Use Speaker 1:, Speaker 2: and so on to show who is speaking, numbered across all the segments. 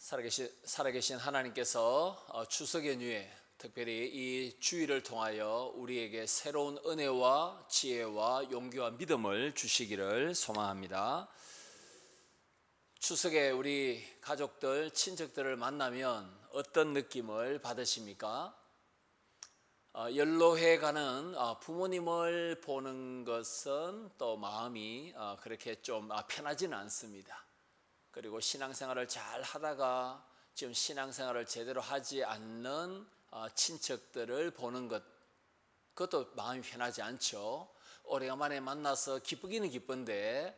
Speaker 1: 살아계신 하나님께서 추석 연휴에 특별히 이 주일을 통하여 우리에게 새로운 은혜와 지혜와 용기와 믿음을 주시기를 소망합니다. 추석에 우리 가족들, 친척들을 만나면 어떤 느낌을 받으십니까? 연로해 가는 부모님을 보는 것은 또 마음이 그렇게 좀 편하지는 않습니다. 그리고 신앙생활을 잘 하다가 지금 신앙생활을 제대로 하지 않는 친척들을 보는 것, 그것도 마음이 편하지 않죠. 오래간만에 만나서 기쁘기는 기쁜데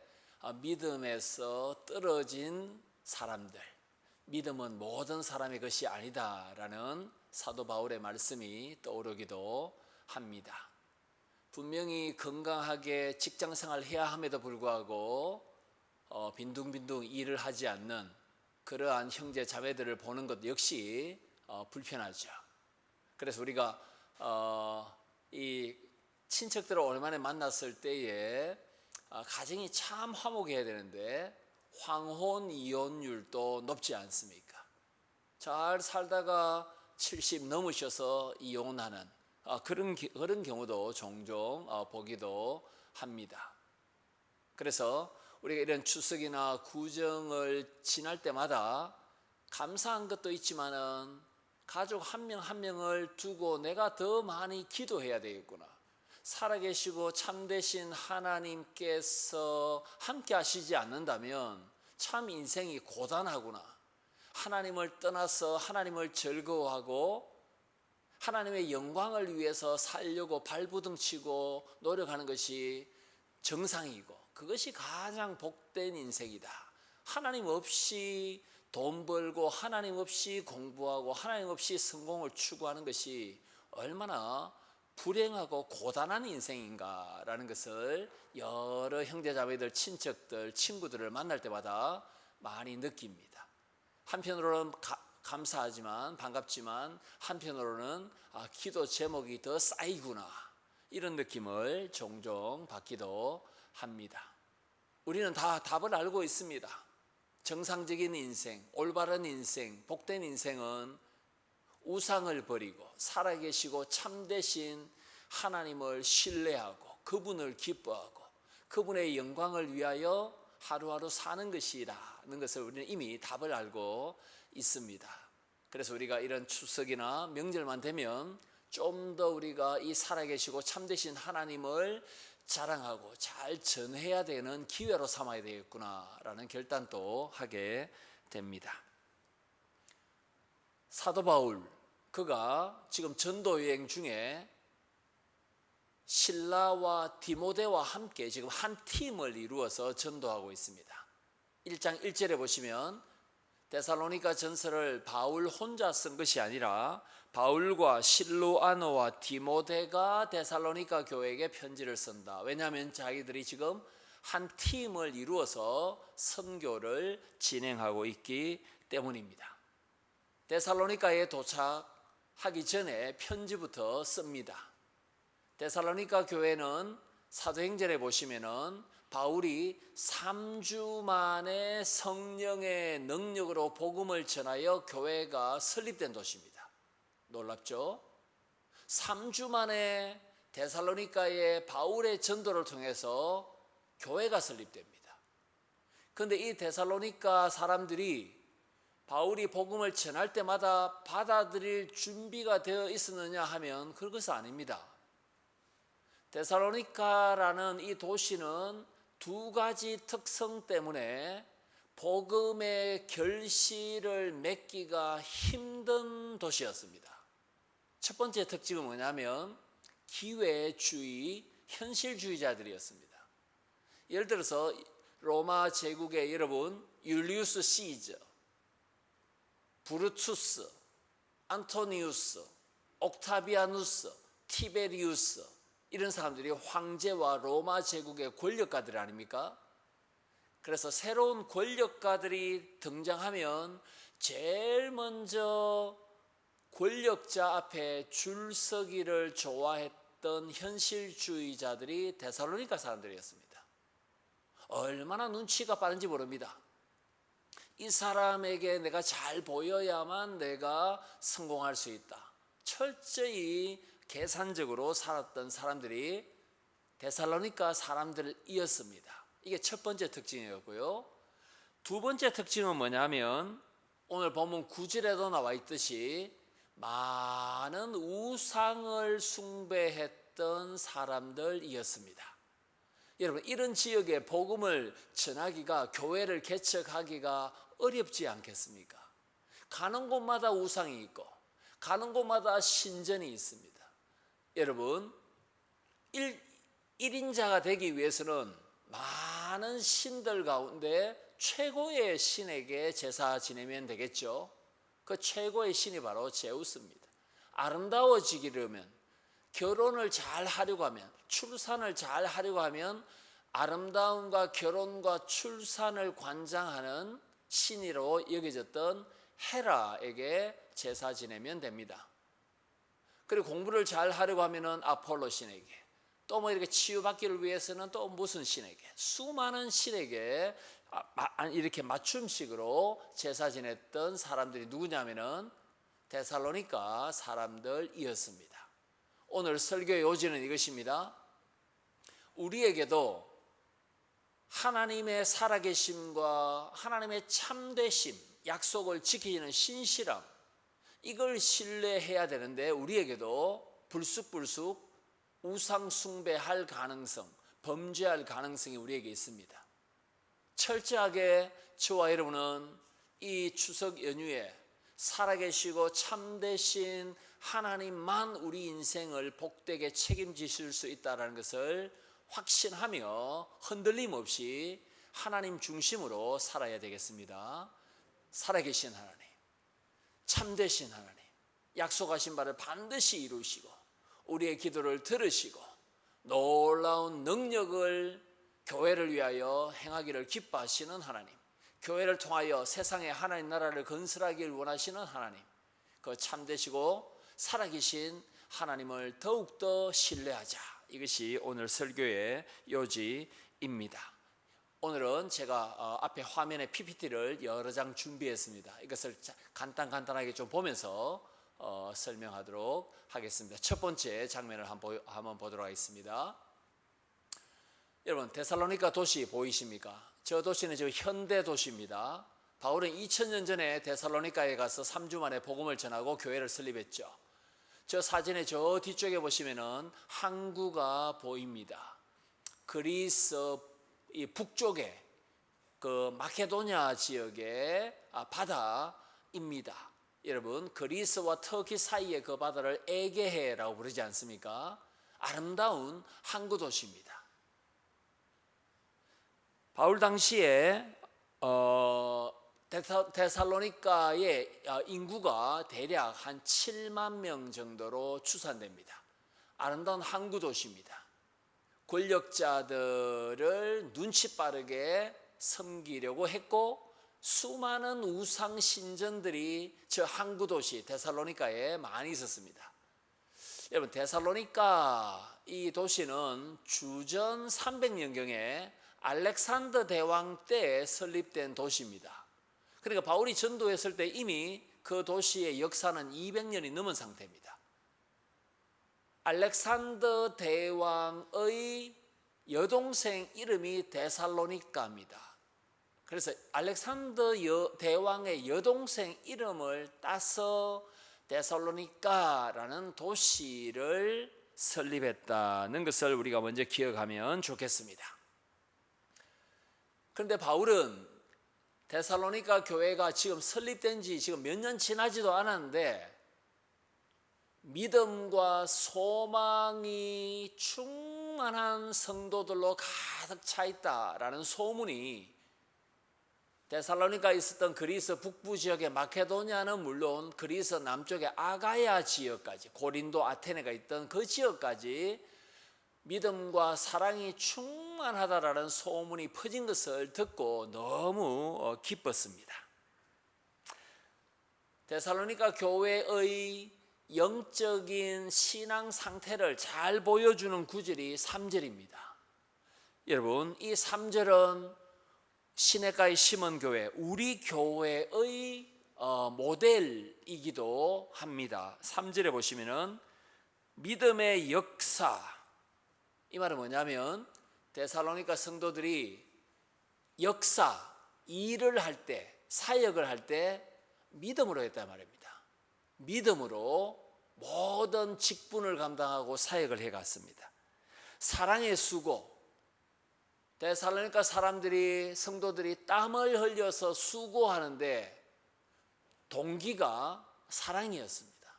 Speaker 1: 믿음에서 떨어진 사람들, 믿음은 모든 사람의 것이 아니다라는 사도 바울의 말씀이 떠오르기도 합니다. 분명히 건강하게 직장생활을 해야 함에도 불구하고 빈둥빈둥 일을 하지 않는 그러한 형제 자매들을 보는 것 역시 불편하죠. 그래서 우리가 이 친척들을 오랜만에 만났을 때에 가정이 참 화목해야 되는데 황혼 이혼율도 높지 않습니까? 잘 살다가 70 넘으셔서 이혼하는 그런 경우도 종종 보기도 합니다. 그래서 우리가 이런 추석이나 구정을 지날 때마다 감사한 것도 있지만은 가족 한 명 한 명을 두고 내가 더 많이 기도해야 되겠구나. 살아계시고 참되신 하나님께서 함께 하시지 않는다면 참 인생이 고단하구나. 하나님을 떠나서 하나님을 즐거워하고 하나님의 영광을 위해서 살려고 발부둥치고 노력하는 것이 정상이고 그것이 가장 복된 인생이다. 하나님 없이 돈 벌고 하나님 없이 공부하고 하나님 없이 성공을 추구하는 것이 얼마나 불행하고 고단한 인생인가라는 것을 여러 형제자매들, 친척들, 친구들을 만날 때마다 많이 느낍니다. 한편으로는 감사하지만 반갑지만 한편으로는 기도 제목이 더 쌓이구나 이런 느낌을 종종 받기도 합니다. 우리는 다 답을 알고 있습니다. 정상적인 인생, 올바른 인생, 복된 인생은 우상을 버리고 살아계시고 참되신 하나님을 신뢰하고 그분을 기뻐하고 그분의 영광을 위하여 하루하루 사는 것이라는 것을 우리는 이미 답을 알고 있습니다. 그래서 우리가 이런 추석이나 명절만 되면 좀 더 우리가 이 살아계시고 참되신 하나님을 자랑하고 잘 전해야 되는 기회로 삼아야 되겠구나라는 결단도 하게 됩니다. 사도 바울, 그가 지금 전도 여행 중에 실라와 디모데와 함께 지금 한 팀을 이루어서 전도하고 있습니다. 1장 1절에 보시면 데살로니가 전서를 바울 혼자 쓴 것이 아니라 바울과 실로아노와 디모데가 데살로니가 교회에게 편지를 쓴다. 왜냐하면 자기들이 지금 한 팀을 이루어서 선교를 진행하고 있기 때문입니다. 데살로니가에 도착하기 전에 편지부터 씁니다. 데살로니가 교회는 사도행전에 보시면은 바울이 3주 만에 성령의 능력으로 복음을 전하여 교회가 설립된 도시입니다. 놀랍죠? 3주 만에 데살로니가의 바울의 전도를 통해서 교회가 설립됩니다. 그런데 이 데살로니가 사람들이 바울이 복음을 전할 때마다 받아들일 준비가 되어 있었느냐 하면 그것은 아닙니다. 데살로니가라는 이 도시는 두 가지 특성 때문에 복음의 결실을 맺기가 힘든 도시였습니다. 첫 번째 특징은 뭐냐면 기회주의, 현실주의자들이었습니다. 예를 들어서 로마 제국의 여러분 율리우스 시저, 브루투스, 안토니우스, 옥타비아누스, 티베리우스 이런 사람들이 황제와 로마 제국의 권력가들 아닙니까? 그래서 새로운 권력가들이 등장하면 제일 먼저 권력자 앞에 줄 서기를 좋아했던 현실주의자들이 데살로니가 사람들이었습니다. 얼마나 눈치가 빠른지 모릅니다. 이 사람에게 내가 잘 보여야만 내가 성공할 수 있다. 철저히 계산적으로 살았던 사람들이 데살로니가 사람들이었습니다. 이게 첫 번째 특징이었고요. 두 번째 특징은 뭐냐면 오늘 본문 9절에도 나와 있듯이 많은 우상을 숭배했던 사람들이었습니다. 여러분, 이런 지역에 복음을 전하기가, 교회를 개척하기가 어렵지 않겠습니까? 가는 곳마다 우상이 있고 가는 곳마다 신전이 있습니다. 여러분, 1인자가 되기 위해서는 많은 신들 가운데 최고의 신에게 제사 지내면 되겠죠. 그 최고의 신이 바로 제우스입니다. 아름다워지기려면, 결혼을 잘 하려고 하면, 출산을 잘 하려고 하면 아름다움과 결혼과 출산을 관장하는 신이로 여겨졌던 헤라에게 제사 지내면 됩니다. 그리고 공부를 잘 하려고 하면은 아폴로 신에게, 또 뭐 이렇게 치유받기를 위해서는 또 무슨 신에게, 수많은 신에게 이렇게 맞춤식으로 제사 지냈던 사람들이 누구냐면은 데살로니가 사람들이었습니다. 오늘 설교의 요지는 이것입니다. 우리에게도 하나님의 살아계심과 하나님의 참되심, 약속을 지키는 신실함, 이걸 신뢰해야 되는데 우리에게도 불쑥불쑥 우상 숭배할 가능성, 범죄할 가능성이 우리에게 있습니다. 철저하게 저와 여러분은 이 추석 연휴에 살아계시고 참되신 하나님만 우리 인생을 복되게 책임지실 수 있다는 것을 확신하며 흔들림 없이 하나님 중심으로 살아야 되겠습니다. 살아계신 하나님, 참되신 하나님, 약속하신 바를 반드시 이루시고 우리의 기도를 들으시고 놀라운 능력을 교회를 위하여 행하기를 기뻐하시는 하나님, 교회를 통하여 세상에 하나님 나라를 건설하기를 원하시는 하나님, 그 참되시고 살아계신 하나님을 더욱더 신뢰하자. 이것이 오늘 설교의 요지입니다. 오늘은 제가 앞에 화면에 PPT를 여러 장 준비했습니다. 이것을 간단하게 좀 보면서 설명하도록 하겠습니다. 첫 번째 장면을 한번 보도록 하겠습니다. 여러분, 데살로니가 도시 보이십니까? 저 도시는 지금 현대 도시입니다. 바울은 2000년 전에 데살로니가에 가서 3주 만에 복음을 전하고 교회를 설립했죠. 저 사진의 저 뒤쪽에 보시면은 항구가 보입니다. 그리스 이 북쪽에 그 마케도냐 지역의 바다입니다. 여러분, 그리스와 터키 사이의 그 바다를 에게해라고 부르지 않습니까? 아름다운 항구 도시입니다. 바울 당시에 데살로니가의 인구가 대략 한 7만 명 정도로 추산됩니다. 아름다운 항구 도시입니다. 권력자들을 눈치 빠르게 섬기려고 했고 수많은 우상 신전들이 저 항구 도시 데살로니가에 많이 있었습니다. 여러분, 데살로니가 이 도시는 주전 300년경에 알렉산더 대왕 때 설립된 도시입니다. 그러니까 바울이 전도했을 때 이미 그 도시의 역사는 200년이 넘은 상태입니다. 알렉산더 대왕의 여동생 이름이 데살로니가입니다. 그래서 알렉산더 대왕의 여동생 이름을 따서 데살로니가라는 도시를 설립했다는 것을 우리가 먼저 기억하면 좋겠습니다. 그런데 바울은 데살로니가 교회가 지금 설립된 지 지금 몇 년 지나지도 않았는데 믿음과 소망이 충만한 성도들로 가득 차 있다라는 소문이 데살로니가에 있었던 그리스 북부 지역의 마케도냐는 물론 그리스 남쪽의 아가야 지역까지, 고린도 아테네가 있던 그 지역까지 믿음과 사랑이 충만하다라는 소문이 퍼진 것을 듣고 너무 기뻤습니다. 데살로니가 교회의 영적인 신앙 상태를 잘 보여주는 구절이 3절입니다. 여러분, 이 3절은 시냇가의 심은교회, 우리 교회의 모델이기도 합니다. 3절에 보시면은 믿음의 역사, 이 말은 뭐냐면 데살로니가 성도들이 역사, 일을 할 때, 사역을 할 때 믿음으로 했단 말입니다. 믿음으로 모든 직분을 감당하고 사역을 해갔습니다. 사랑의 수고, 데살로니가 사람들이, 성도들이 땀을 흘려서 수고하는데 동기가 사랑이었습니다.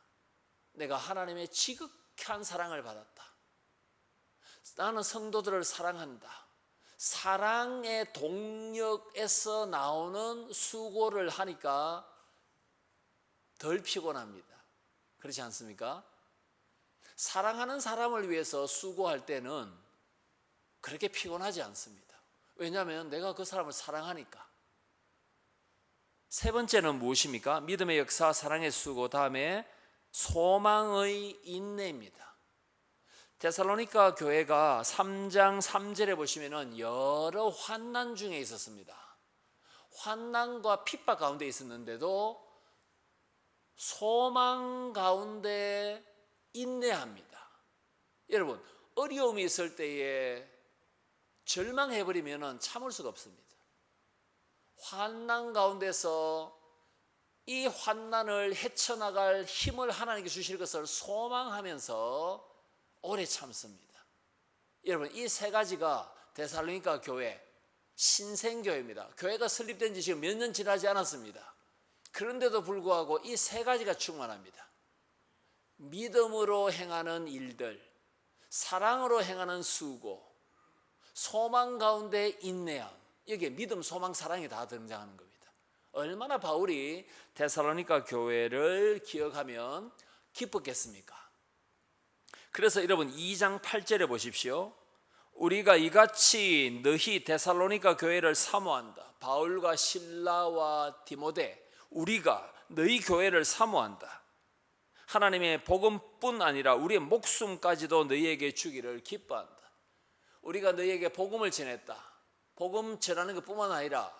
Speaker 1: 내가 하나님의 지극한 사랑을 받았다. 나는 성도들을 사랑한다. 사랑의 동력에서 나오는 수고를 하니까 덜 피곤합니다. 그렇지 않습니까? 사랑하는 사람을 위해서 수고할 때는 그렇게 피곤하지 않습니다. 왜냐하면 내가 그 사람을 사랑하니까. 세 번째는 무엇입니까? 믿음의 역사, 사랑의 수고, 다음에 소망의 인내입니다. 데살로니가 교회가 3장 3절에 보시면은 여러 환난 중에 있었습니다. 환난과 핍박 가운데 있었는데도 소망 가운데 인내합니다. 여러분, 어려움이 있을 때에 절망해버리면 참을 수가 없습니다. 환난 가운데서 이 환난을 헤쳐나갈 힘을 하나님께 주실 것을 소망하면서 오래 참습니다. 여러분, 이 세 가지가 데살로니가 교회 신생교회입니다. 교회가 설립된 지 지금 몇 년 지나지 않았습니다. 그런데도 불구하고 이 세 가지가 충만합니다. 믿음으로 행하는 일들, 사랑으로 행하는 수고, 소망 가운데 인내함, 여기에 믿음, 소망, 사랑이 다 등장하는 겁니다. 얼마나 바울이 데살로니가 교회를 기억하면 기뻤겠습니까? 그래서 여러분 2장 8절에 보십시오. 우리가 이같이 너희 데살로니가 교회를 사모한다. 바울과 실라와 디모데, 우리가 너희 교회를 사모한다. 하나님의 복음뿐 아니라 우리의 목숨까지도 너희에게 주기를 기뻐한다. 우리가 너희에게 복음을 전했다. 복음 전하는 것뿐만 아니라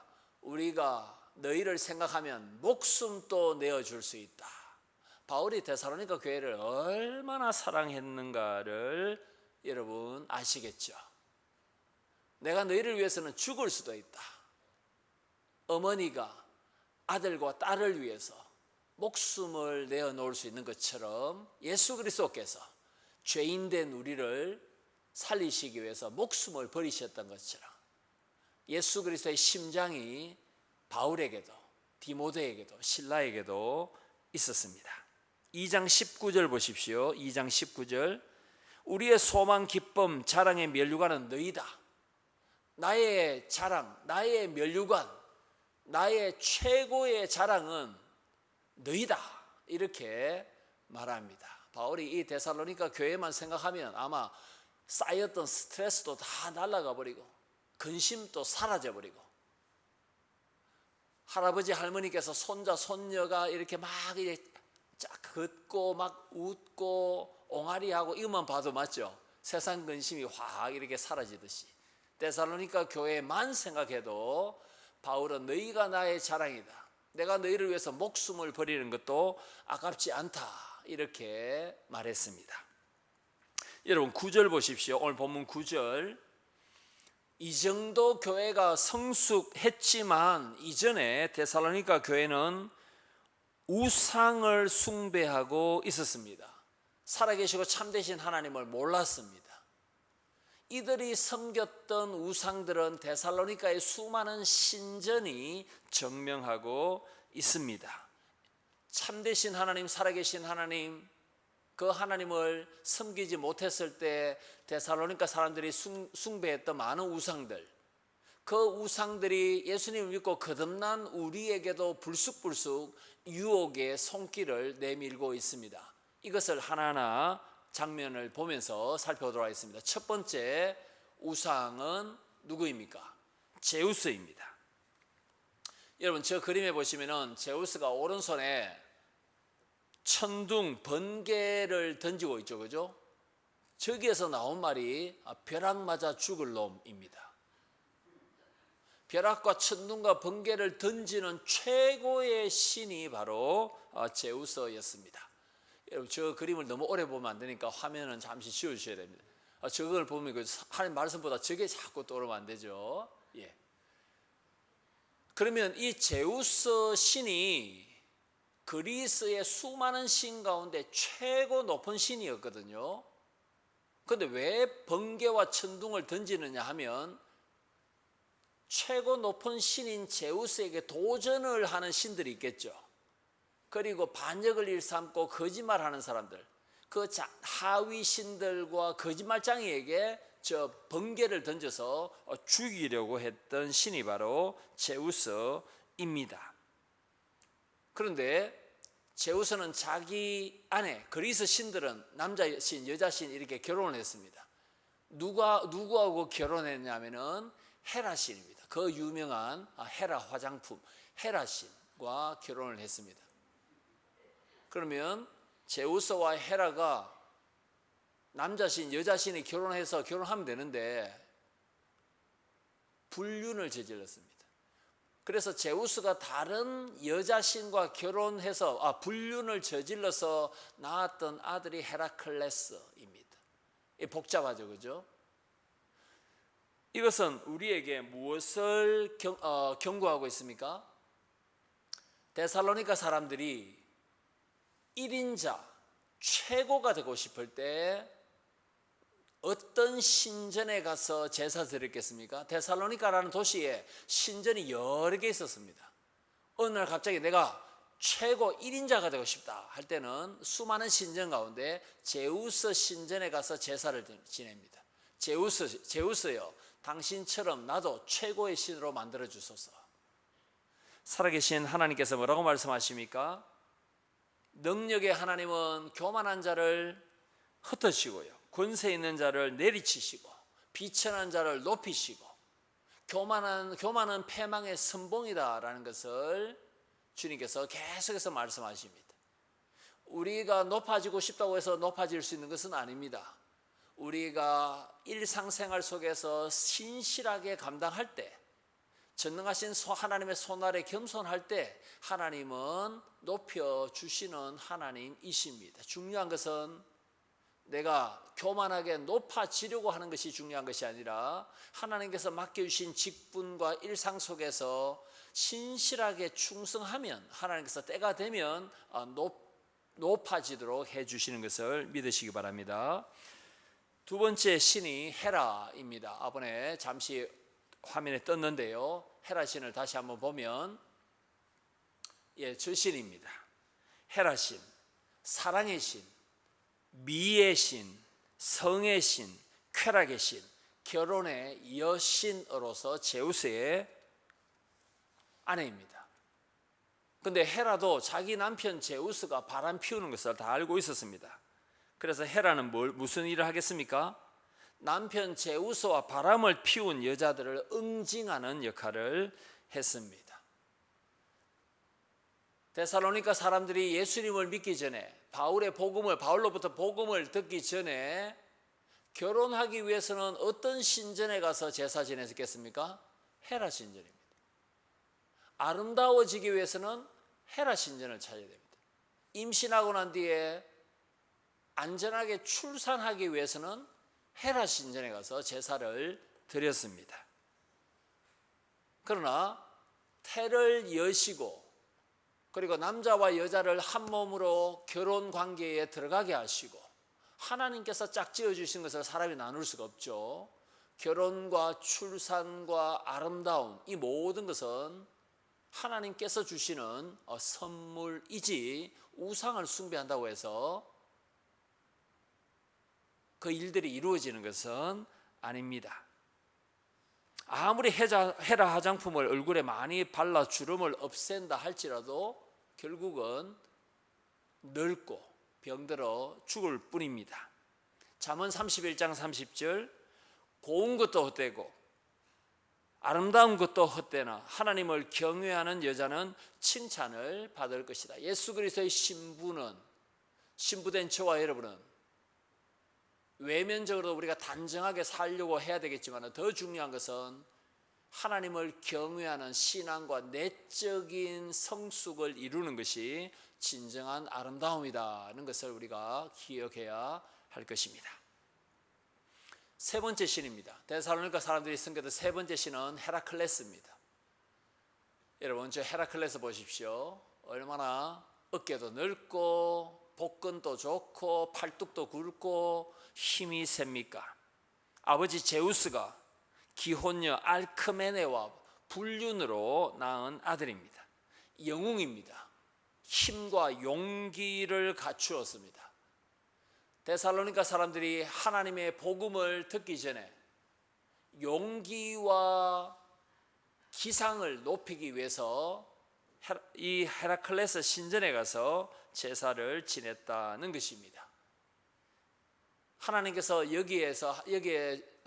Speaker 1: 우리가 너희를 생각하면 목숨도 내어줄 수 있다. 바울이 데살로니가 교회를 얼마나 사랑했는가를 여러분 아시겠죠? 내가 너희를 위해서는 죽을 수도 있다. 어머니가 아들과 딸을 위해서 목숨을 내어놓을 수 있는 것처럼 예수 그리스도께서 죄인된 우리를 살리시기 위해서 목숨을 버리셨던 것처럼 예수 그리스도의 심장이 바울에게도 디모데에게도 실라에게도 있었습니다. 2장 19절 보십시오. 2장 19절, 우리의 소망, 기쁨, 자랑의 면류관은 너희다. 나의 자랑, 나의 면류관, 나의 최고의 자랑은 너희다. 이렇게 말합니다. 바울이 이 데살로니가 교회만 생각하면 아마 쌓였던 스트레스도 다 날아가 버리고 근심도 사라져 버리고, 할아버지 할머니께서 손자 손녀가 이렇게 막 이렇게 쫙 걷고 막 웃고 옹알이하고 이것만 봐도 맞죠? 세상 근심이 확 이렇게 사라지듯이 데살로니가 교회만 생각해도 바울은 너희가 나의 자랑이다. 내가 너희를 위해서 목숨을 버리는 것도 아깝지 않다. 이렇게 말했습니다. 여러분 9절 보십시오. 오늘 본문 9절. 이 정도 교회가 성숙했지만 이전에 데살로니가 교회는 우상을 숭배하고 있었습니다. 살아계시고 참되신 하나님을 몰랐습니다. 이들이 섬겼던 우상들은 데살로니가의 수많은 신전이 증명하고 있습니다. 참되신 하나님, 살아계신 하나님, 그 하나님을 섬기지 못했을 때 데살로니가 사람들이 숭배했던 많은 우상들, 그 우상들이 예수님을 믿고 거듭난 우리에게도 불쑥불쑥 유혹의 손길을 내밀고 있습니다. 이것을 하나하나 장면을 보면서 살펴보도록 하겠습니다. 첫 번째 우상은 누구입니까? 제우스입니다. 여러분 저 그림에 보시면은 제우스가 오른손에 천둥, 번개를 던지고 있죠, 그죠? 저기에서 나온 말이 벼락 맞아 죽을 놈입니다. 벼락과 천둥과 번개를 던지는 최고의 신이 바로 제우스였습니다. 여러분, 저 그림을 너무 오래 보면 안 되니까 화면은 잠시 지워주셔야 됩니다. 저걸 보면 하나님 말씀보다 저게 자꾸 떠오르면 안 되죠. 예. 그러면 이 제우스 신이 그리스의 수많은 신 가운데 최고 높은 신이었거든요. 그런데 왜 번개와 천둥을 던지느냐 하면 최고 높은 신인 제우스에게 도전을 하는 신들이 있겠죠. 그리고 반역을 일삼고 거짓말하는 사람들, 그 하위 신들과 거짓말장이에게 저 번개를 던져서 죽이려고 했던 신이 바로 제우스입니다. 그런데 제우스는 자기 아내, 그리스 신들은 남자 신, 여자 신 이렇게 결혼을 했습니다. 누구하고 결혼했냐면은 헤라 신입니다. 그 유명한 헤라 화장품 헤라 신과 결혼을 했습니다. 그러면 제우스와 헤라가 남자 신, 여자 신이 결혼해서 결혼하면 되는데 불륜을 저질렀습니다. 그래서 제우스가 다른 여자 신과 결혼해서 불륜을 저질러서 낳았던 아들이 헤라클레스입니다. 복잡하죠, 그죠? 이것은 우리에게 무엇을 경고하고 있습니까? 데살로니가 사람들이 1인자 최고가 되고 싶을 때 어떤 신전에 가서 제사 드렸겠습니까? 데살로니가라는 도시에 신전이 여러 개 있었습니다. 어느 날 갑자기 내가 최고 1인자가 되고 싶다 할 때는 수많은 신전 가운데 제우스 신전에 가서 제사를 지냅니다. 제우스요, 당신처럼 나도 최고의 신으로 만들어 주소서. 살아계신 하나님께서 뭐라고 말씀하십니까? 능력의 하나님은 교만한 자를 흩으시고요, 권세 있는 자를 내리치시고 비천한 자를 높이시고 교만은 패망의 선봉이다라는 것을 주님께서 계속해서 말씀하십니다. 우리가 높아지고 싶다고 해서 높아질 수 있는 것은 아닙니다. 우리가 일상생활 속에서 신실하게 감당할 때, 전능하신 하나님의 손 아래 겸손할 때 하나님은 높여주시는 하나님이십니다. 중요한 것은 내가 교만하게 높아지려고 하는 것이 중요한 것이 아니라 하나님께서 맡겨주신 직분과 일상 속에서 신실하게 충성하면 하나님께서 때가 되면 높아지도록 해주시는 것을 믿으시기 바랍니다. 두 번째 신이 헤라입니다. 이번에 잠시 화면에 떴는데요, 헤라 신을 다시 한번 보면 저 신입니다. 헤라 신, 사랑의 신, 미의 신, 성의 신, 쾌락의 신, 결혼의 여신으로서 제우스의 아내입니다. 그런데 헤라도 자기 남편 제우스가 바람 피우는 것을 다 알고 있었습니다. 그래서 헤라는 무슨 일을 하겠습니까? 남편 제우스와 바람을 피운 여자들을 응징하는 역할을 했습니다. 데살로니가 사람들이 예수님을 믿기 전에, 바울로부터 복음을 듣기 전에 결혼하기 위해서는 어떤 신전에 가서 제사 지냈겠습니까? 헤라 신전입니다. 아름다워지기 위해서는 헤라 신전을 찾아야 됩니다. 임신하고 난 뒤에 안전하게 출산하기 위해서는 헤라 신전에 가서 제사를 드렸습니다. 그러나 태를 여시고 그리고 남자와 여자를 한 몸으로 결혼 관계에 들어가게 하시고, 하나님께서 짝지어 주신 것을 사람이 나눌 수가 없죠. 결혼과 출산과 아름다움, 이 모든 것은 하나님께서 주시는 선물이지 우상을 숭배한다고 해서 그 일들이 이루어지는 것은 아닙니다. 아무리 헤라 화장품을 얼굴에 많이 발라 주름을 없앤다 할지라도 결국은 늙고 병들어 죽을 뿐입니다. 잠언 31장 30절, 고운 것도 헛되고 아름다운 것도 헛되나 하나님을 경외하는 여자는 칭찬을 받을 것이다. 예수 그리스도의 신부된 저와 여러분은 외면적으로 우리가 단정하게 살려고 해야 되겠지만 더 중요한 것은 하나님을 경외하는 신앙과 내적인 성숙을 이루는 것이 진정한 아름다움이라는 것을 우리가 기억해야 할 것입니다. 세 번째 신입니다. 데살로니가 사람들이 섬겼던 세 번째 신은 헤라클레스입니다. 여러분, 저 헤라클레스 보십시오. 얼마나 어깨도 넓고 복근도 좋고 팔뚝도 굵고 힘이 셉니까? 아버지 제우스가 기혼녀 알크메네와 불륜으로 낳은 아들입니다. 영웅입니다. 힘과 용기를 갖추었습니다. 데살로니가 사람들이 하나님의 복음을 듣기 전에 용기와 기상을 높이기 위해서 이 헤라클레스 신전에 가서 제사를 지냈다는 것입니다. 하나님께서 여기에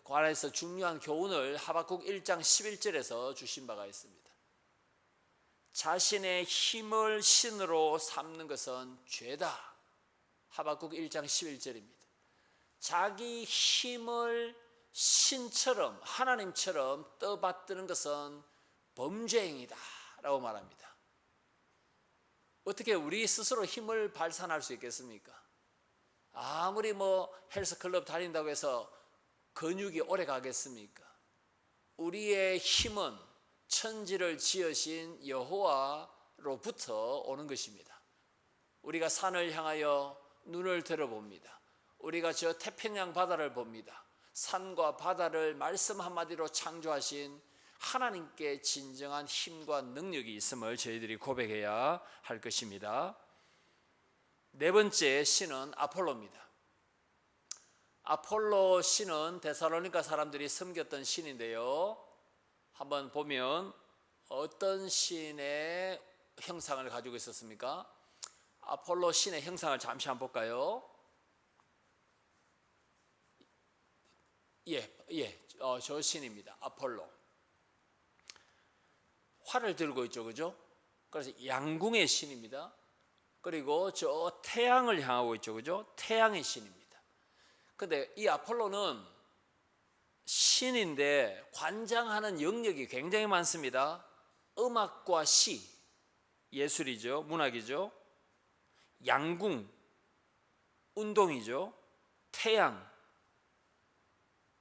Speaker 1: 관해서 중요한 교훈을 하박국 1장 11절에서 주신 바가 있습니다. 자신의 힘을 신으로 삼는 것은 죄다. 하박국 1장 11절입니다. 자기 힘을 신처럼 하나님처럼 떠받드는 것은 범죄행위다 라고 말합니다. 어떻게 우리 스스로 힘을 발산할 수 있겠습니까? 아무리 헬스클럽 다닌다고 해서 근육이 오래 가겠습니까? 우리의 힘은 천지를 지으신 여호와로부터 오는 것입니다. 우리가 산을 향하여 눈을 들어봅니다. 우리가 저 태평양 바다를 봅니다. 산과 바다를 말씀 한마디로 창조하신 하나님께 진정한 힘과 능력이 있음을 저희들이 고백해야 할 것입니다. 네 번째 신은 아폴로입니다. 아폴로 신은 데살로니가 사람들이 섬겼던 신인데요, 한번 보면 어떤 신의 형상을 가지고 있었습니까? 아폴로 신의 형상을 잠시 한번 볼까요? 저 신입니다. 아폴로. 활을 들고 있죠, 그죠? 그래서 양궁의 신입니다. 그리고 저 태양을 향하고 있죠, 그죠? 태양의 신입니다. 근데 이 아폴로는 신인데 관장하는 영역이 굉장히 많습니다. 음악과 시, 예술이죠, 문학이죠, 양궁, 운동이죠, 태양.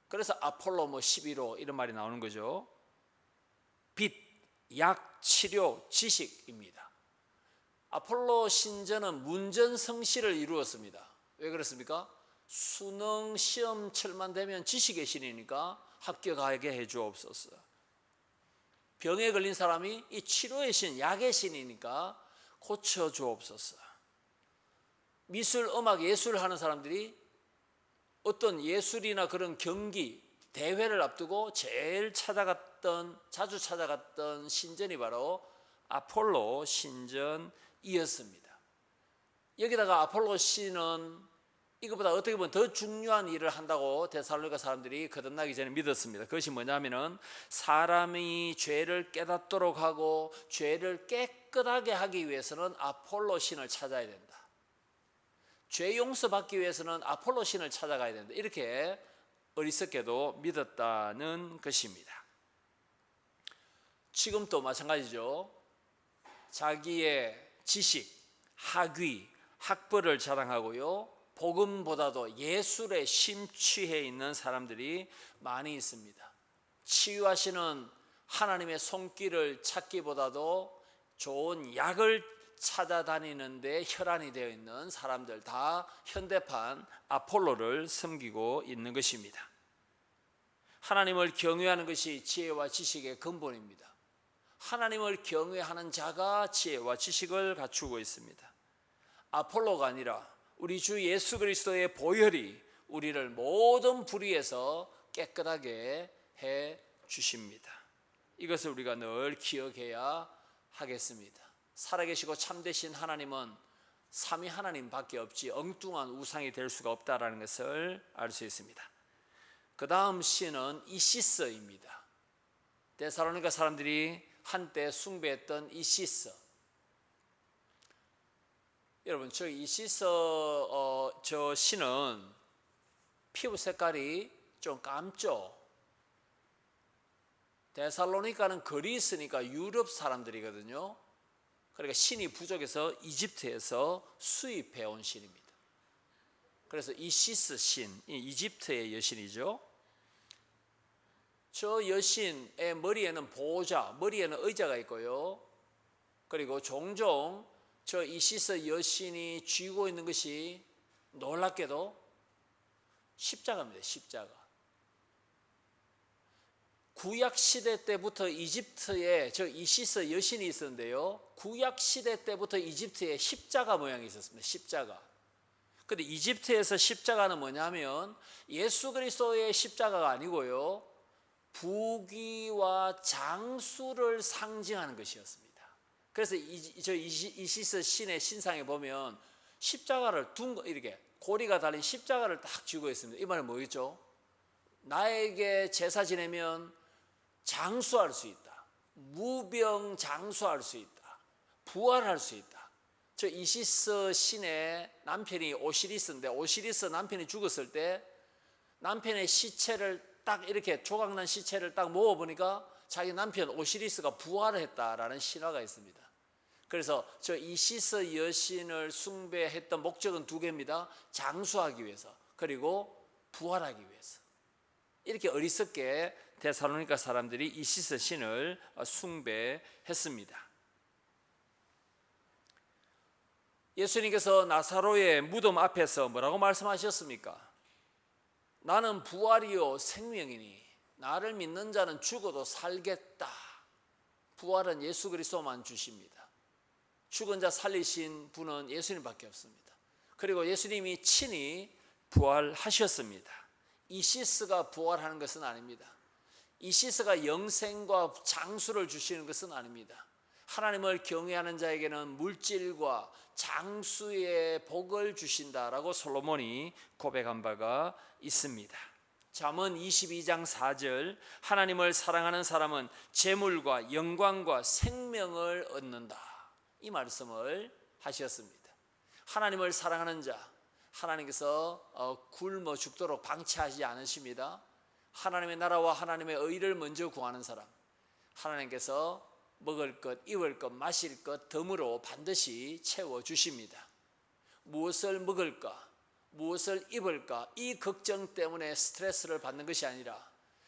Speaker 1: 그래서 아폴로 11호 이런 말이 나오는 거죠. 빛, 약, 치료, 지식입니다. 아폴로 신전은 문전성시를 이루었습니다. 왜 그렇습니까? 수능 시험철만 되면 지식의 신이니까 합격하게 해주옵소서. 병에 걸린 사람이 이 치료의 신, 약의 신이니까 고쳐주옵소서. 미술, 음악, 예술을 하는 사람들이 어떤 예술이나 그런 경기, 대회를 앞두고 제일 자주 찾아갔던 신전이 바로 아폴로 신전이었습니다. 여기다가 아폴로 신은 이것보다 어떻게 보면 더 중요한 일을 한다고 데살로니가 사람들이 거듭나기 전에 믿었습니다. 그것이 뭐냐면은 사람이 죄를 깨닫도록 하고 죄를 깨끗하게 하기 위해서는 아폴로 신을 찾아야 된다. 죄 용서받기 위해서는 아폴로 신을 찾아가야 된다. 이렇게 어리석게도 믿었다는 것입니다. 지금도 마찬가지죠. 자기의 지식, 학위, 학벌을 자랑하고요, 복음보다도 예술에 심취해 있는 사람들이 많이 있습니다. 치유하시는 하나님의 손길을 찾기보다도 좋은 약을 찾아다니는데 혈안이 되어 있는 사람들, 다 현대판 아폴로를 섬기고 있는 것입니다. 하나님을 경외하는 것이 지혜와 지식의 근본입니다. 하나님을 경외하는 자가 지혜와 지식을 갖추고 있습니다. 아폴로가 아니라 우리 주 예수 그리스도의 보혈이 우리를 모든 불의에서 깨끗하게 해 주십니다. 이것을 우리가 늘 기억해야 하겠습니다. 살아계시고 참되신 하나님은 삼위 하나님밖에 없지 엉뚱한 우상이 될 수가 없다라는 것을 알 수 있습니다. 그 다음 신은 이시스입니다. 데살로니가 사람들이 한때 숭배했던 이시스. 여러분, 저 이시스 저 신은 피부 색깔이 좀 감죠. 데살로니가는 그리스니까 유럽 사람들이거든요. 그러니까 신이 부족해서 이집트에서 수입해 온 신입니다. 그래서 이시스 신, 이집트의 여신이죠. 저 여신의 머리에는 보호자, 머리에는 의자가 있고요. 그리고 종종 저 이시스 여신이 쥐고 있는 것이 놀랍게도 십자가입니다. 십자가. 구약 시대 때부터 이집트에 저 이시스 여신이 있었는데요. 구약 시대 때부터 이집트에 십자가 모양이 있었습니다. 십자가. 근데 이집트에서 십자가는 뭐냐면 예수 그리스도의 십자가가 아니고요. 부귀와 장수를 상징하는 것이었습니다. 그래서 저 이시스 신의 신상에 보면 십자가를 둔 거, 이렇게 고리가 달린 십자가를 딱 쥐고 있습니다. 이 말은 뭐겠죠? 나에게 제사 지내면 장수할 수 있다. 무병장수할 수 있다. 부활할 수 있다. 저 이시스 신의 남편이 오시리스인데, 오시리스 남편이 죽었을 때 남편의 시체를 딱 이렇게 조각난 시체를 딱 모아보니까 자기 남편 오시리스가 부활을 했다라는 신화가 있습니다. 그래서 저 이시스 여신을 숭배했던 목적은 두 개입니다. 장수하기 위해서, 그리고 부활하기 위해서. 이렇게 어리석게 데살로니가 사람들이 이시스 신을 숭배했습니다. 예수님께서 나사로의 무덤 앞에서 뭐라고 말씀하셨습니까? 나는 부활이요 생명이니 나를 믿는 자는 죽어도 살겠다. 부활은 예수 그리스도만 주십니다. 죽은 자 살리신 분은 예수님밖에 없습니다. 그리고 예수님이 친히 부활하셨습니다. 이시스가 부활하는 것은 아닙니다. 이시스가 영생과 장수를 주시는 것은 아닙니다. 하나님을 경외하는 자에게는 물질과 장수의 복을 주신다라고 솔로몬이 고백한 바가 있습니다. 잠언 22장 4절, 하나님을 사랑하는 사람은 재물과 영광과 생명을 얻는다. 이 말씀을 하셨습니다. 하나님을 사랑하는 자, 하나님께서 굶어 죽도록 방치하지 않으십니다. 하나님의 나라와 하나님의 의를 먼저 구하는 사람, 하나님께서 먹을 것, 입을 것, 마실 것 덤으로 반드시 채워주십니다. 무엇을 먹을까, 무엇을 입을까, 이 걱정 때문에 스트레스를 받는 것이 아니라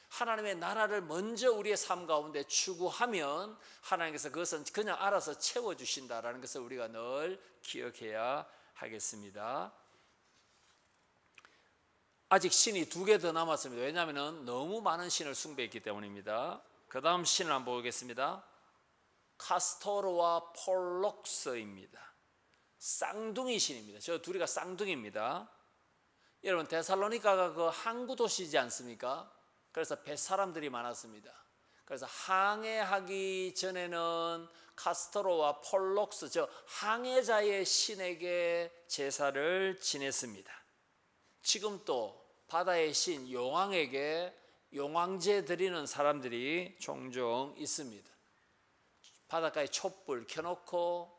Speaker 1: 하나님의 나라를 먼저 우리의 삶 가운데 추구하면 하나님께서 그것은 그냥 알아서 채워주신다라는 것을 우리가 늘 기억해야 하겠습니다. 아직 신이 두 개 더 남았습니다. 왜냐하면 너무 많은 신을 숭배했기 때문입니다. 그 다음 신을 한번 보겠습니다. 카스토르와 폴록스입니다. 쌍둥이 신입니다. 저 둘이가 쌍둥이입니다. 여러분, 데살로니가가 그 항구 도시지 않습니까? 그래서 뱃사람들이 많았습니다. 그래서 항해하기 전에는 카스토르와 폴록스, 저 항해자의 신에게 제사를 지냈습니다. 지금 또 바다의 신 용왕에게 용왕제 드리는 사람들이 종종 있습니다. 바닷가에 촛불 켜놓고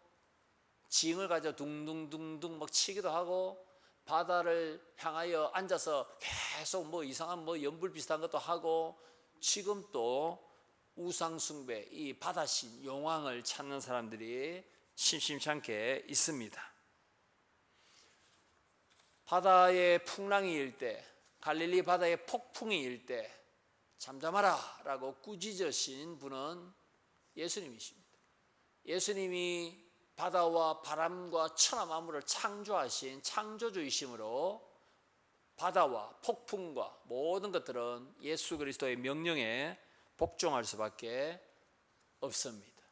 Speaker 1: 징을 가져 둥둥둥둥 막 치기도 하고, 바다를 향하여 앉아서 계속 뭐 이상한 뭐 연불 비슷한 것도 하고, 지금 또 우상숭배, 이 바다신 용왕을 찾는 사람들이 심심찮게 있습니다. 바다에 풍랑이 일 때, 갈릴리 바다에 폭풍이 일 때 잠잠하라 라고 꾸짖으신 분은 예수님이십니다. 예수님이 바다와 바람과 천하 만물을 창조하신 창조주이심으로 바다와 폭풍과 모든 것들은 예수 그리스도의 명령에 복종할 수밖에 없습니다.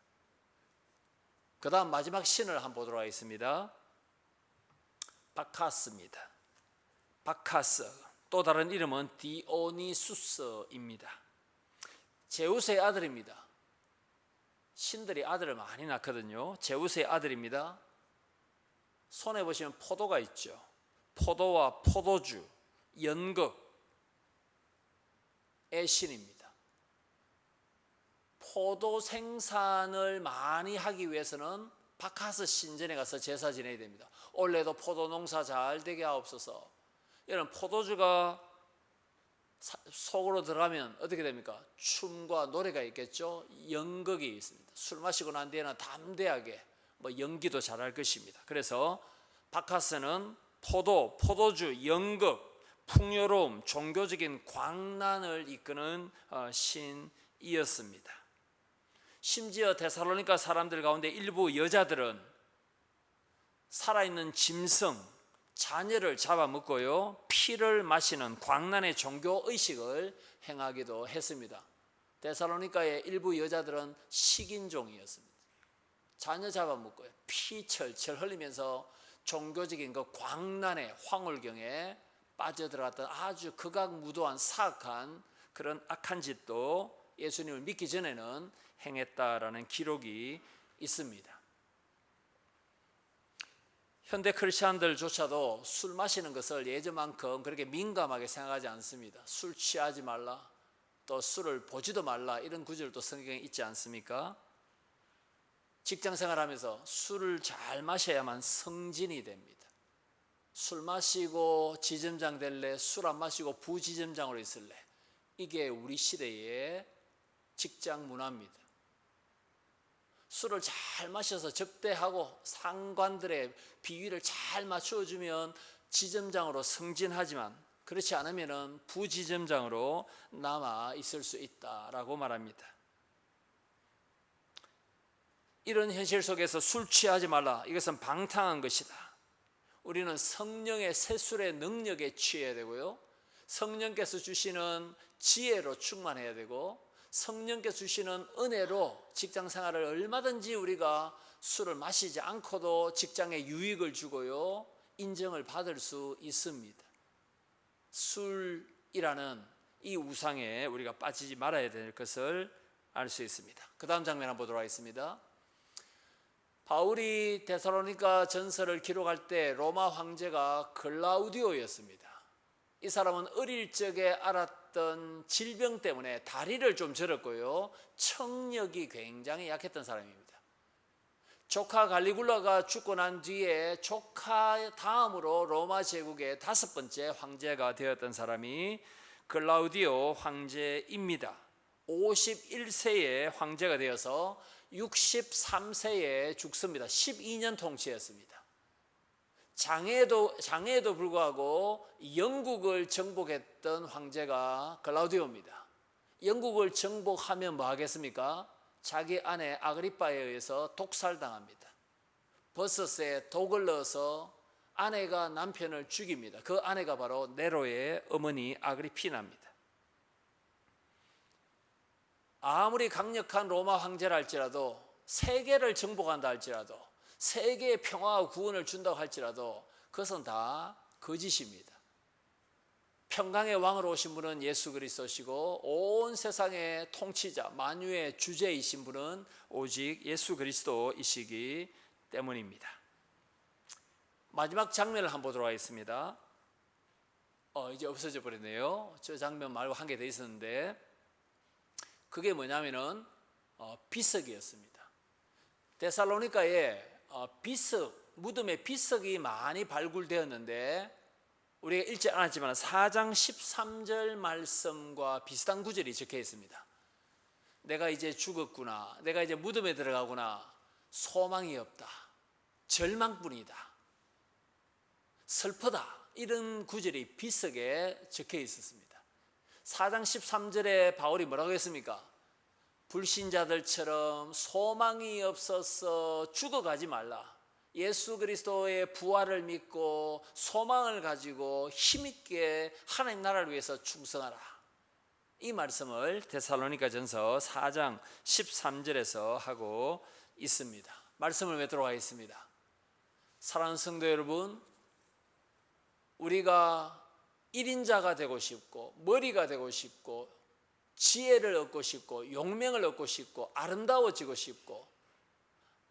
Speaker 1: 그 다음 마지막 신을 한번 보도록 하겠습니다. 바카스입니다. 바카스, 또 다른 이름은 디오니수스입니다. 제우스의 아들입니다. 신들이 아들을 많이 낳거든요. 제우스의 아들입니다. 손에 보시면 포도가 있죠. 포도와 포도주, 연극의 신입니다. 포도 생산을 많이 하기 위해서는 바카스 신전에 가서 제사 지내야 됩니다. 올해도 포도 농사 잘 되게 하옵소서. 이런 포도주가 속으로 들어가면 어떻게 됩니까? 춤과 노래가 있겠죠. 연극이 있습니다. 술 마시고 난 뒤에는 담대하게 연기도 잘할 것입니다. 그래서 바카스는 포도, 포도주, 연극, 풍요로움, 종교적인 광란을 이끄는 신이었습니다. 심지어 데살로니가 사람들 가운데 일부 여자들은 살아있는 짐승, 자녀를 잡아먹고요, 피를 마시는 광란의 종교의식을 행하기도 했습니다. 데살로니가의 일부 여자들은 식인종이었습니다. 자녀 잡아먹고요, 피 철철 흘리면서 종교적인 그 광란의 황홀경에 빠져들어갔던 아주 극악무도한 사악한 그런 악한 짓도 예수님을 믿기 전에는 행했다라는 기록이 있습니다. 현대 크리스찬들조차도 술 마시는 것을 예전만큼 그렇게 민감하게 생각하지 않습니다. 술 취하지 말라, 또 술을 보지도 말라, 이런 구절도 성경에 있지 않습니까? 직장생활하면서 술을 잘 마셔야만 승진이 됩니다. 술 마시고 지점장 될래, 술 안 마시고 부지점장으로 있을래, 이게 우리 시대의 직장 문화입니다. 술을 잘 마셔서 접대하고 상관들의 비위를 잘 맞추어주면 지점장으로 승진하지만, 그렇지 않으면 부지점장으로 남아 있을 수 있다라고 말합니다. 이런 현실 속에서 술 취하지 말라, 이것은 방탕한 것이다. 우리는 성령의 세술의 능력에 취해야 되고요, 성령께서 주시는 지혜로 충만해야 되고, 성령께서 주시는 은혜로 직장생활을 얼마든지 우리가 술을 마시지 않고도 직장에 유익을 주고요, 인정을 받을 수 있습니다. 술이라는 이 우상에 우리가 빠지지 말아야 될 것을 알 수 있습니다. 그 다음 장면 한번 보도록 하겠습니다. 바울이 데살로니가 전서를 기록할 때 로마 황제가 글라우디오였습니다. 이 사람은 어릴 적에 알았던 질병 때문에 다리를 좀 절었고요, 청력이 굉장히 약했던 사람입니다. 조카 갈리굴라가 죽고 난 뒤에 조카 다음으로 로마 제국의 5번째 황제가 되었던 사람이 글라우디오 황제입니다. 51세에 황제가 되어서 63세에 죽습니다. 12년 통치했습니다. 장애에도 불구하고 영국을 정복했던 황제가 글라우디오입니다. 영국을 정복하면 뭐 하겠습니까? 자기 아내 아그리빠에 의해서 독살당합니다. 버섯에 독을 넣어서 아내가 남편을 죽입니다. 그 아내가 바로 네로의 어머니 아그리피나입니다. 아무리 강력한 로마 황제라 할지라도, 세계를 정복한다 할지라도, 세계의 평화와 구원을 준다고 할지라도 그것은 다 거짓입니다. 평강의 왕으로 오신 분은 예수 그리스도시고, 온 세상의 통치자, 만유의 주제이신 분은 오직 예수 그리스도이시기 때문입니다. 마지막 장면을 한번 보도록 하겠습니다. 이제 없어져 버렸네요. 저 장면 말고 한 개 더 있었는데, 그게 뭐냐면은 비석이었습니다. 데살로니가에 비석, 무덤에 비석이 많이 발굴되었는데, 우리가 읽지 않았지만 4장 13절 말씀과 비슷한 구절이 적혀 있습니다. 내가 이제 죽었구나, 내가 이제 무덤에 들어가구나, 소망이 없다, 절망뿐이다, 슬프다, 이런 구절이 비석에 적혀 있었습니다. 4장 13절에 바울이 뭐라고 했습니까? 불신자들처럼 소망이 없어서 죽어가지 말라, 예수 그리스도의 부활을 믿고 소망을 가지고 힘있게 하나님 나라를 위해서 충성하라, 이 말씀을 데살로니가전서 4장 13절에서 하고 있습니다. 말씀을 맺도록 하겠습니다. 사랑하는 성도 여러분, 우리가 1인자가 되고 싶고, 머리가 되고 싶고, 지혜를 얻고 싶고, 용명을 얻고 싶고, 아름다워지고 싶고,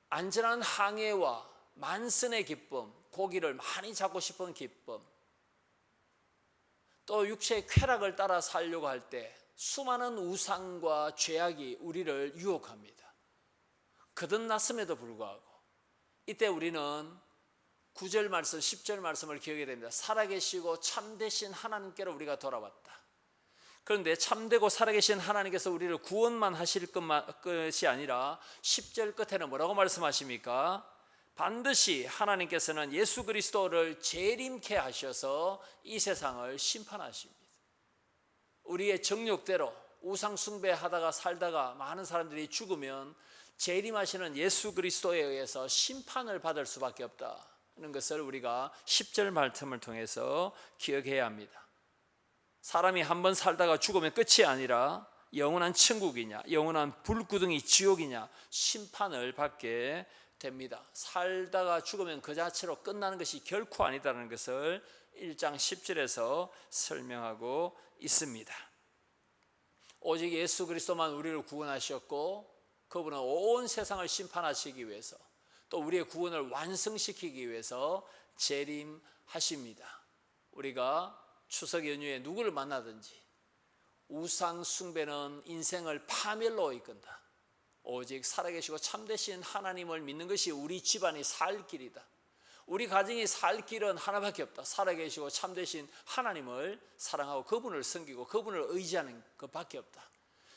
Speaker 1: 안전한 항해와 만선의 기쁨, 고기를 많이 잡고 싶은 기쁨, 또 육체의 쾌락을 따라 살려고 할 때 수많은 우상과 죄악이 우리를 유혹합니다. 거듭났음에도 불구하고 이때 우리는 9절 말씀, 10절 말씀을 기억해야 됩니다. 살아계시고 참되신 하나님께로 우리가 돌아왔다. 그런데 참되고 살아계신 하나님께서 우리를 구원만 하실 것이 아니라 10절 끝에는 뭐라고 말씀하십니까? 반드시 하나님께서는 예수 그리스도를 재림케 하셔서 이 세상을 심판하십니다. 우리의 정욕대로 우상 숭배하다가 살다가 많은 사람들이 죽으면 재림하시는 예수 그리스도에 의해서 심판을 받을 수밖에 없다는 것을 우리가 10절 말씀을 통해서 기억해야 합니다. 사람이 한번 살다가 죽으면 끝이 아니라 영원한 천국이냐 영원한 불구덩이 지옥이냐 심판을 받게 됩니다. 살다가 죽으면 그 자체로 끝나는 것이 결코 아니다라는 것을 1장 10절에서 설명하고 있습니다. 오직 예수 그리스도만 우리를 구원하셨고 그분은 온 세상을 심판하시기 위해서 또 우리의 구원을 완성시키기 위해서 재림하십니다. 우리가 추석 연휴에 누구를 만나든지 우상 숭배는 인생을 파멸로 이끈다. 오직 살아계시고 참되신 하나님을 믿는 것이 우리 집안이 살 길이다. 우리 가정이 살 길은 하나밖에 없다. 살아계시고 참되신 하나님을 사랑하고 그분을 섬기고 그분을 의지하는 것밖에 없다.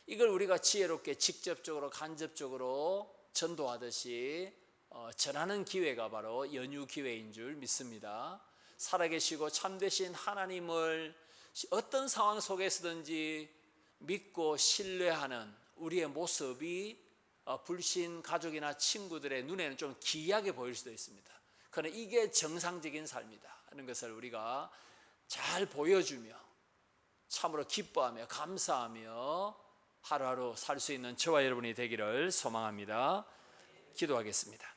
Speaker 1: 이걸 우리가 지혜롭게 직접적으로 간접적으로 전도하듯이 전하는 기회가 바로 연휴 기회인 줄 믿습니다. 살아계시고 참되신 하나님을 어떤 상황 속에서든지 믿고 신뢰하는 우리의 모습이 불신 가족이나 친구들의 눈에는 좀 기이하게 보일 수도 있습니다. 그러나 이게 정상적인 삶이다 하는 것을 우리가 잘 보여주며 참으로 기뻐하며 감사하며 하루하루 살 수 있는 저와 여러분이 되기를 소망합니다. 기도하겠습니다.